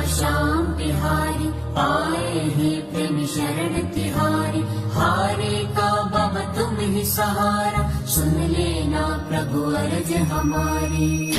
श्याम बिहारी, आए हैं प्रेम शरण तिहारी। हारे का बाबा तुम ही सहारा, सुन लेना प्रभु अर्ज हमारी।